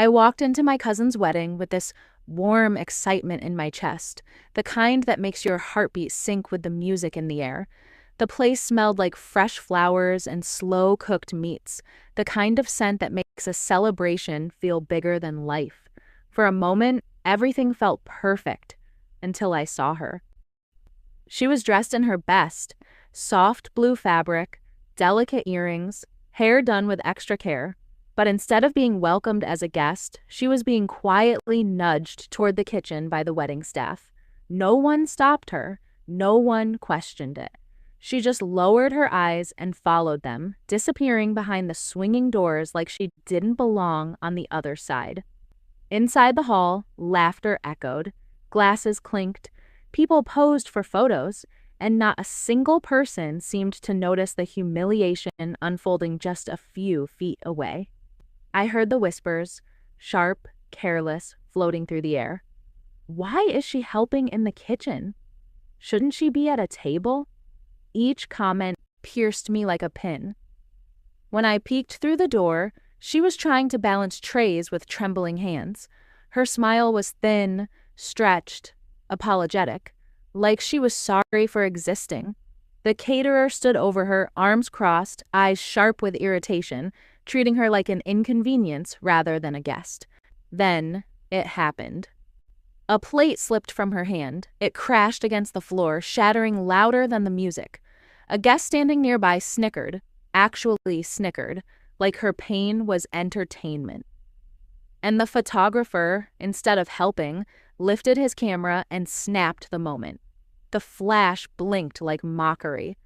I walked into my cousin's wedding with this warm excitement in my chest, the kind that makes your heartbeat sync with the music in the air. The place smelled like fresh flowers and slow-cooked meats, the kind of scent that makes a celebration feel bigger than life. For a moment, everything felt perfect until I saw her. She was dressed in her best, soft blue fabric, delicate earrings, hair done with extra care. But instead of being welcomed as a guest, she was being quietly nudged toward the kitchen by the wedding staff. No one stopped her. No one questioned it. She just lowered her eyes and followed them, disappearing behind the swinging doors like she didn't belong on the other side. Inside the hall, laughter echoed, glasses clinked, people posed for photos, and not a single person seemed to notice the humiliation unfolding just a few feet away. I heard the whispers, sharp, careless, floating through the air. Why is she helping in the kitchen? Shouldn't she be at a table? Each comment pierced me like a pin. When I peeked through the door, she was trying to balance trays with trembling hands. Her smile was thin, stretched, apologetic, like she was sorry for existing. The caterer stood over her, arms crossed, eyes sharp with irritation, treating her like an inconvenience rather than a guest. Then it happened. A plate slipped from her hand. It crashed against the floor, shattering louder than the music. A guest standing nearby snickered, actually snickered, like her pain was entertainment. And the photographer, instead of helping, lifted his camera and snapped the moment. The flash blinked like mockery.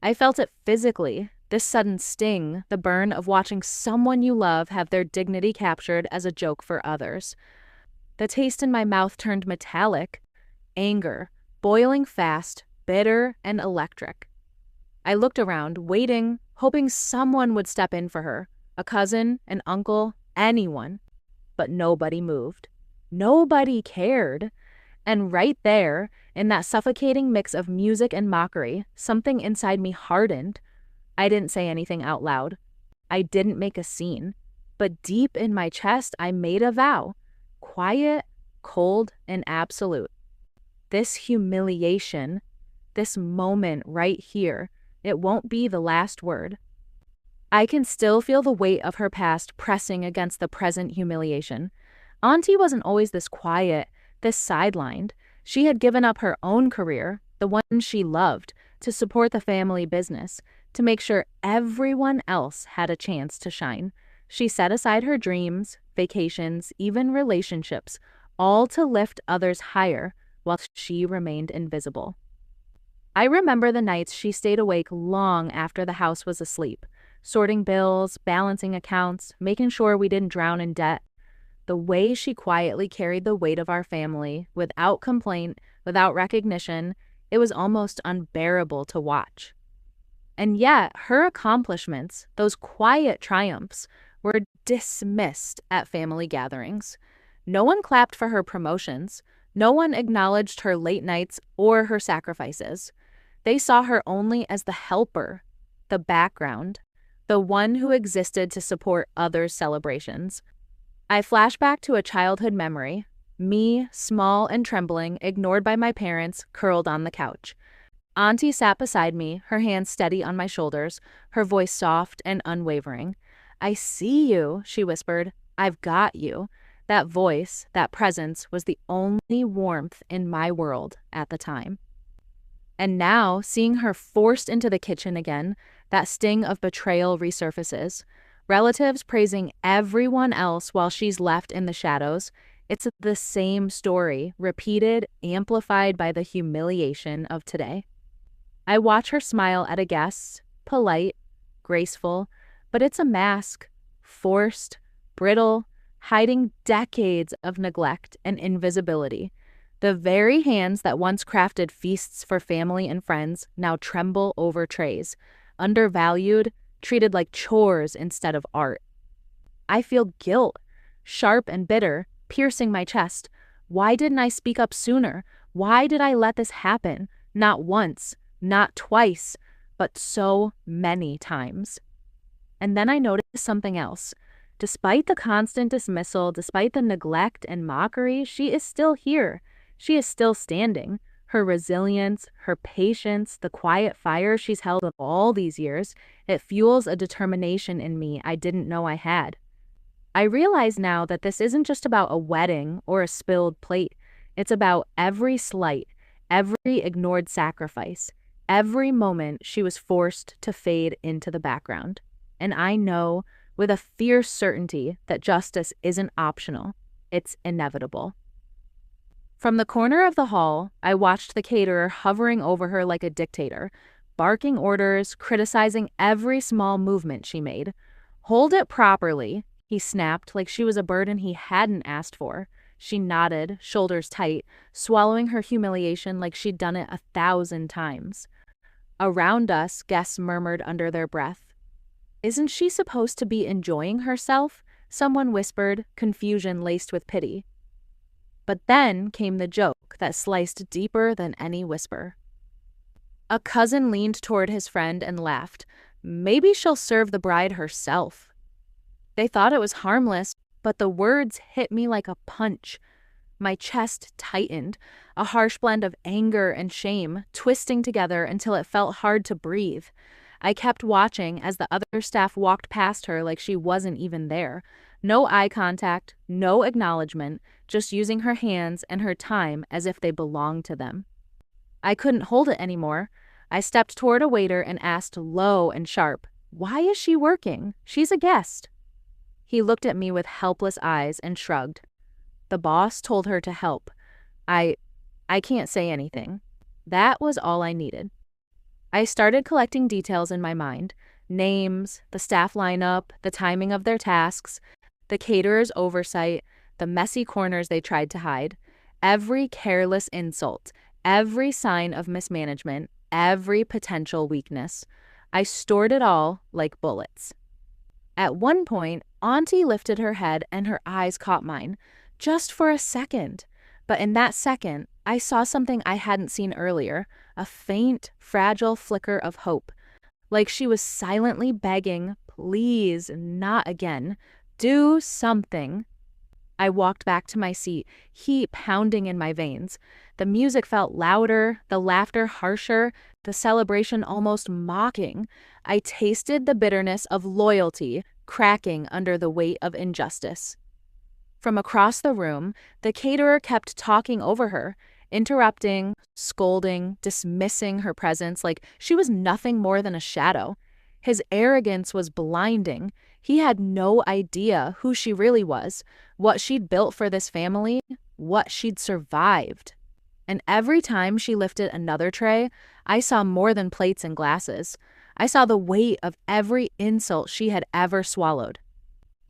I felt it physically, this sudden sting, the burn of watching someone you love have their dignity captured as a joke for others. The taste in my mouth turned metallic, anger, boiling fast, bitter, and electric. I looked around, waiting, hoping someone would step in for her, a cousin, an uncle, anyone. But nobody moved. Nobody cared. And right there, in that suffocating mix of music and mockery, something inside me hardened. I didn't say anything out loud. I didn't make a scene. But deep in my chest, I made a vow. Quiet, cold, and absolute. This humiliation, this moment right here, it won't be the last word. I can still feel the weight of her past pressing against the present humiliation. Aunty wasn't always this quiet, this sidelined. She had given up her own career, the one she loved, to support the family business, to make sure everyone else had a chance to shine. She set aside her dreams, vacations, even relationships, all to lift others higher while she remained invisible. I remember the nights she stayed awake long after the house was asleep, sorting bills, balancing accounts, making sure we didn't drown in debt. The way she quietly carried the weight of our family, without complaint, without recognition, it was almost unbearable to watch. And yet, her accomplishments, those quiet triumphs, were dismissed at family gatherings. No one clapped for her promotions. No one acknowledged her late nights or her sacrifices. They saw her only as the helper, the background, the one who existed to support others' celebrations. I flash back to a childhood memory, me, small and trembling, ignored by my parents, curled on the couch. Aunty sat beside me, her hands steady on my shoulders, her voice soft and unwavering. "I see you," she whispered. "I've got you." That voice, that presence, was the only warmth in my world at the time. And now, seeing her forced into the kitchen again, that sting of betrayal resurfaces. Relatives praising everyone else while she's left in the shadows. It's the same story, repeated, amplified by the humiliation of today. I watch her smile at a guest, polite, graceful, but it's a mask, forced, brittle, hiding decades of neglect and invisibility. The very hands that once crafted feasts for family and friends now tremble over trays, undervalued, treated like chores instead of art. I feel guilt, sharp and bitter, piercing my chest. Why didn't I speak up sooner? Why did I let this happen? Not once, not twice, but so many times. And then I noticed something else. Despite the constant dismissal, despite the neglect and mockery, she is still here. She is still standing. Her resilience, her patience, the quiet fire she's held all these years, it fuels a determination in me I didn't know I had. I realize now that this isn't just about a wedding or a spilled plate. It's about every slight, every ignored sacrifice, every moment she was forced to fade into the background. And I know with a fierce certainty that justice isn't optional, it's inevitable. From the corner of the hall, I watched the caterer hovering over her like a dictator, barking orders, criticizing every small movement she made. "Hold it properly," he snapped like she was a burden he hadn't asked for. She nodded, shoulders tight, swallowing her humiliation like she'd done it 1,000 times. Around us, guests murmured under their breath. "Isn't she supposed to be enjoying herself?" Someone whispered, confusion laced with pity. But then came the joke that sliced deeper than any whisper. A cousin leaned toward his friend and laughed. "Maybe she'll serve the bride herself." They thought it was harmless, but the words hit me like a punch. My chest tightened, a harsh blend of anger and shame, twisting together until it felt hard to breathe. I kept watching as the other staff walked past her like she wasn't even there. No eye contact, no acknowledgement, just using her hands and her time as if they belonged to them. I couldn't hold it anymore. I stepped toward a waiter and asked low and sharp, "Why is she working? She's a guest." He looked at me with helpless eyes and shrugged. "The boss told her to help. I can't say anything." That was all I needed. I started collecting details in my mind. Names, the staff lineup, the timing of their tasks, the caterer's oversight, the messy corners they tried to hide, every careless insult, every sign of mismanagement, every potential weakness. I stored it all like bullets. At one point, Aunty lifted her head and her eyes caught mine, just for a second. But in that second, I saw something I hadn't seen earlier, a faint, fragile flicker of hope. Like she was silently begging, "Please, not again. Do something." I walked back to my seat, heat pounding in my veins. The music felt louder, the laughter harsher, the celebration almost mocking. I tasted the bitterness of loyalty cracking under the weight of injustice. From across the room, the caterer kept talking over her, interrupting, scolding, dismissing her presence like she was nothing more than a shadow. His arrogance was blinding. He had no idea who she really was, what she'd built for this family, what she'd survived. And every time she lifted another tray, I saw more than plates and glasses. I saw the weight of every insult she had ever swallowed.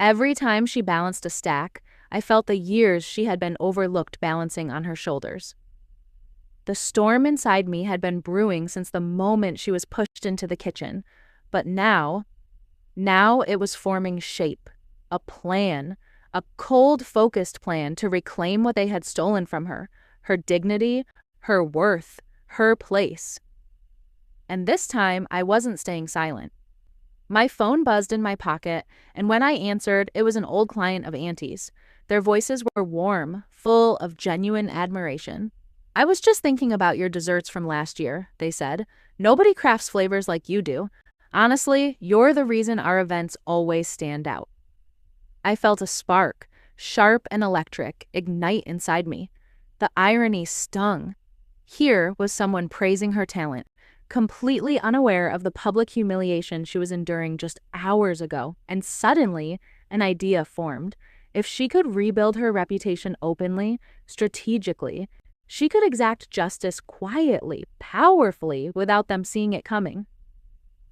Every time she balanced a stack, I felt the years she had been overlooked balancing on her shoulders. The storm inside me had been brewing since the moment she was pushed into the kitchen, but now it was forming shape, a plan, a cold, focused plan to reclaim what they had stolen from her, her dignity, her worth, her place. And this time, I wasn't staying silent. My phone buzzed in my pocket, and when I answered, it was an old client of Auntie's. Their voices were warm, full of genuine admiration. "I was just thinking about your desserts from last year," they said. "Nobody crafts flavors like you do. Honestly, you're the reason our events always stand out." I felt a spark, sharp and electric, ignite inside me. The irony stung. Here was someone praising her talent, completely unaware of the public humiliation she was enduring just hours ago, and suddenly an idea formed. If she could rebuild her reputation openly, strategically, she could exact justice quietly, powerfully, without them seeing it coming.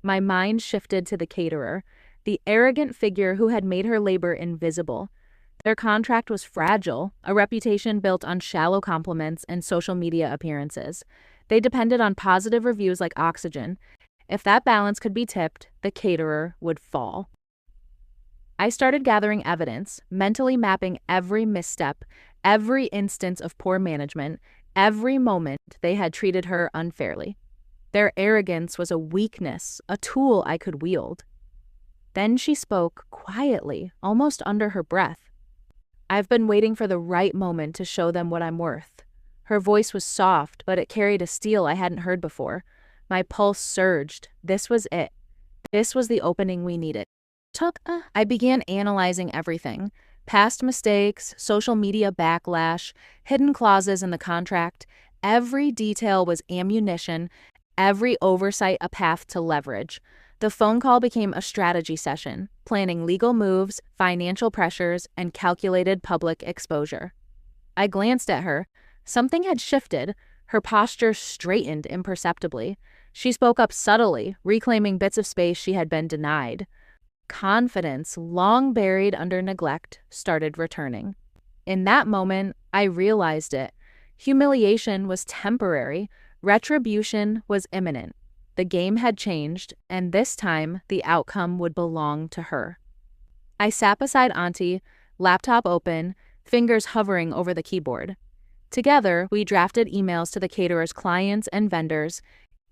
My mind shifted to the caterer, the arrogant figure who had made her labor invisible. Their contract was fragile, a reputation built on shallow compliments and social media appearances. They depended on positive reviews like oxygen. If that balance could be tipped, the caterer would fall. I started gathering evidence, mentally mapping every misstep, every instance of poor management, every moment they had treated her unfairly. Their arrogance was a weakness, a tool I could wield. Then she spoke quietly, almost under her breath. "I've been waiting for the right moment to show them what I'm worth." Her voice was soft, but it carried a steel I hadn't heard before. My pulse surged. This was it. This was the opening we needed. I began analyzing everything. Past mistakes, social media backlash, hidden clauses in the contract. Every detail was ammunition, every oversight a path to leverage. The phone call became a strategy session, planning legal moves, financial pressures, and calculated public exposure. I glanced at her. Something had shifted. Her posture straightened imperceptibly. She spoke up subtly, reclaiming bits of space she had been denied. Confidence, long buried under neglect, started returning. In that moment, I realized it. Humiliation was temporary. Retribution was imminent. The game had changed, and this time the outcome would belong to her. I sat beside Aunty, laptop open, fingers hovering over the keyboard. Together, we drafted emails to the caterer's clients and vendors,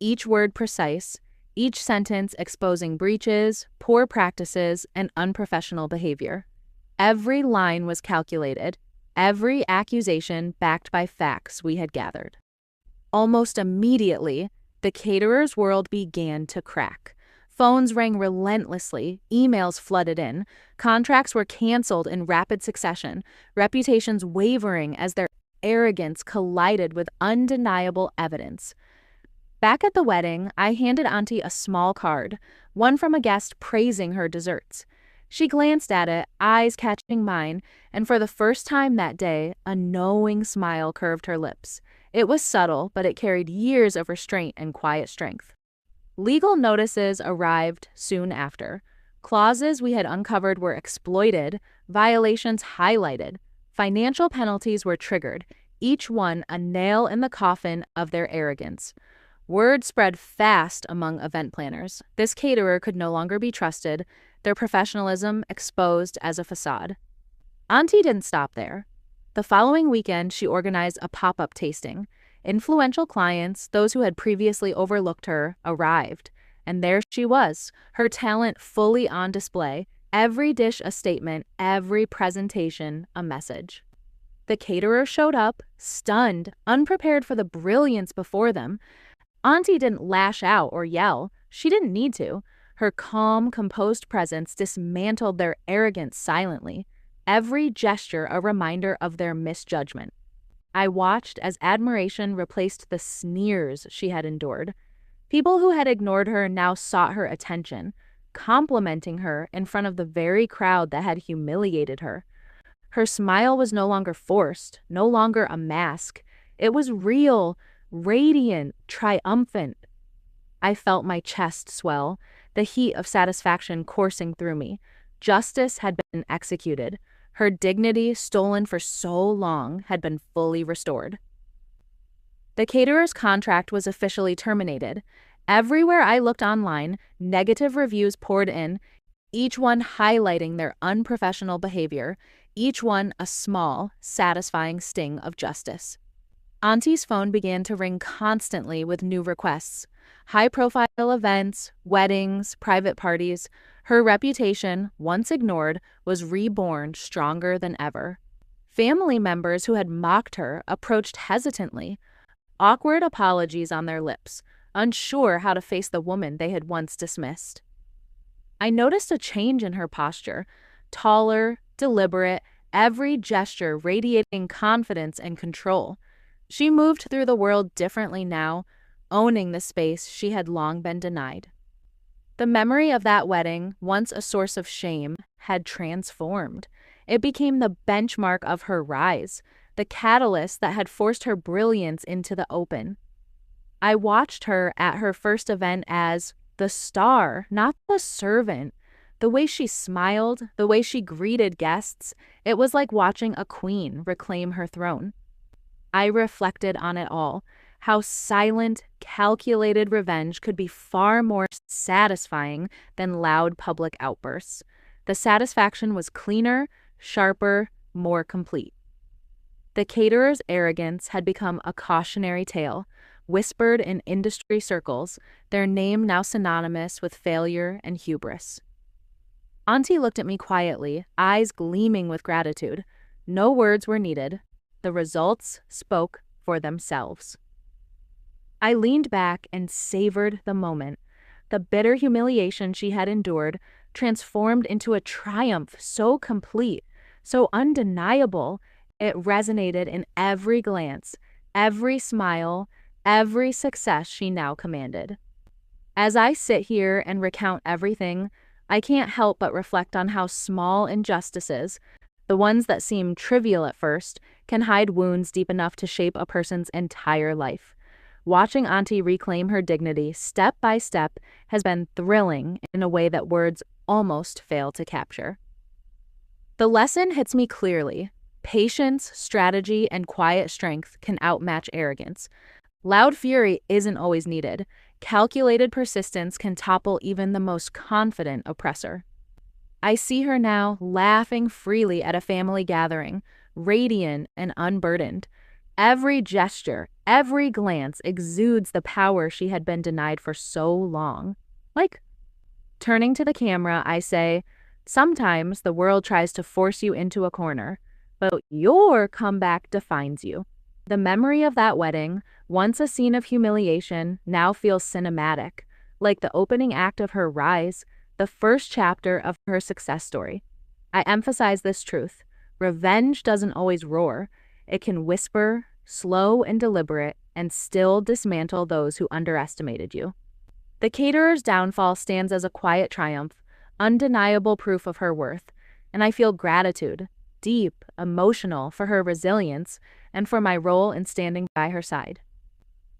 each word precise, each sentence exposing breaches, poor practices, and unprofessional behavior. Every line was calculated, every accusation backed by facts we had gathered. Almost immediately, the caterer's world began to crack. Phones rang relentlessly, emails flooded in, contracts were canceled in rapid succession, reputations wavering as their arrogance collided with undeniable evidence. Back at the wedding, I handed Aunty a small card, one from a guest praising her desserts. She glanced at it, eyes catching mine, and for the first time that day, a knowing smile curved her lips. It was subtle, but it carried years of restraint and quiet strength. Legal notices arrived soon after. Clauses we had uncovered were exploited, violations highlighted. Financial penalties were triggered, each one a nail in the coffin of their arrogance. Word spread fast among event planners. This caterer could no longer be trusted, their professionalism exposed as a facade. Aunty didn't stop there. The following weekend, she organized a pop-up tasting. Influential clients, those who had previously overlooked her, arrived. And there she was, her talent fully on display, every dish a statement, every presentation a message. The caterer showed up, stunned, unprepared for the brilliance before them. Aunty didn't lash out or yell. She didn't need to. Her calm, composed presence dismantled their arrogance silently, every gesture a reminder of their misjudgment. I watched as admiration replaced the sneers she had endured. People who had ignored her now sought her attention, complimenting her in front of the very crowd that had humiliated her. Her smile was no longer forced, no longer a mask. It was real, radiant, triumphant. I felt my chest swell, the heat of satisfaction coursing through me. Justice had been executed. Her dignity, stolen for so long, had been fully restored. The caterer's contract was officially terminated. Everywhere I looked online, negative reviews poured in, each one highlighting their unprofessional behavior, each one a small, satisfying sting of justice. Auntie's phone began to ring constantly with new requests. High-profile events, weddings, private parties. Her reputation, once ignored, was reborn stronger than ever. Family members who had mocked her approached hesitantly, awkward apologies on their lips, unsure how to face the woman they had once dismissed. I noticed a change in her posture, taller, deliberate, every gesture radiating confidence and control. She moved through the world differently now, owning the space she had long been denied. The memory of that wedding, once a source of shame, had transformed. It became the benchmark of her rise, the catalyst that had forced her brilliance into the open. I watched her at her first event as the star, not the servant. The way she smiled, the way she greeted guests, it was like watching a queen reclaim her throne. I reflected on it all, how silent, calculated revenge could be far more satisfying than loud public outbursts. The satisfaction was cleaner, sharper, more complete. The caterer's arrogance had become a cautionary tale, whispered in industry circles, their name now synonymous with failure and hubris. Auntie looked at me quietly, eyes gleaming with gratitude. No words were needed. The results spoke for themselves. I leaned back and savored the moment. The bitter humiliation she had endured transformed into a triumph so complete, so undeniable, it resonated in every glance, every smile, every success she now commanded. As I sit here and recount everything, I can't help but reflect on how small injustices, the ones that seem trivial at first, can hide wounds deep enough to shape a person's entire life. Watching Auntie reclaim her dignity step by step has been thrilling in a way that words almost fail to capture. The lesson hits me clearly. Patience, strategy, and quiet strength can outmatch arrogance. Loud fury isn't always needed. Calculated persistence can topple even the most confident oppressor. I see her now laughing freely at a family gathering, radiant and unburdened. Every gesture, every glance exudes the power she had been denied for so long. Turning to the camera, I say, sometimes the world tries to force you into a corner, but your comeback defines you. The memory of that wedding, once a scene of humiliation, now feels cinematic, like the opening act of her rise, the first chapter of her success story. I emphasize this truth. Revenge doesn't always roar. It can whisper, slow and deliberate, and still dismantle those who underestimated you. The caterer's downfall stands as a quiet triumph, undeniable proof of her worth, and I feel gratitude, deep, emotional, for her resilience and for my role in standing by her side.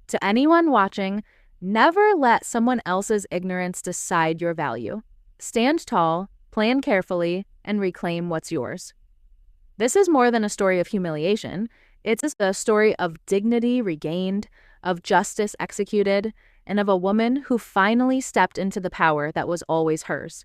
To anyone watching, never let someone else's ignorance decide your value. Stand tall, plan carefully, and reclaim what's yours. This is more than a story of humiliation. It's a story of dignity regained, of justice executed, and of a woman who finally stepped into the power that was always hers.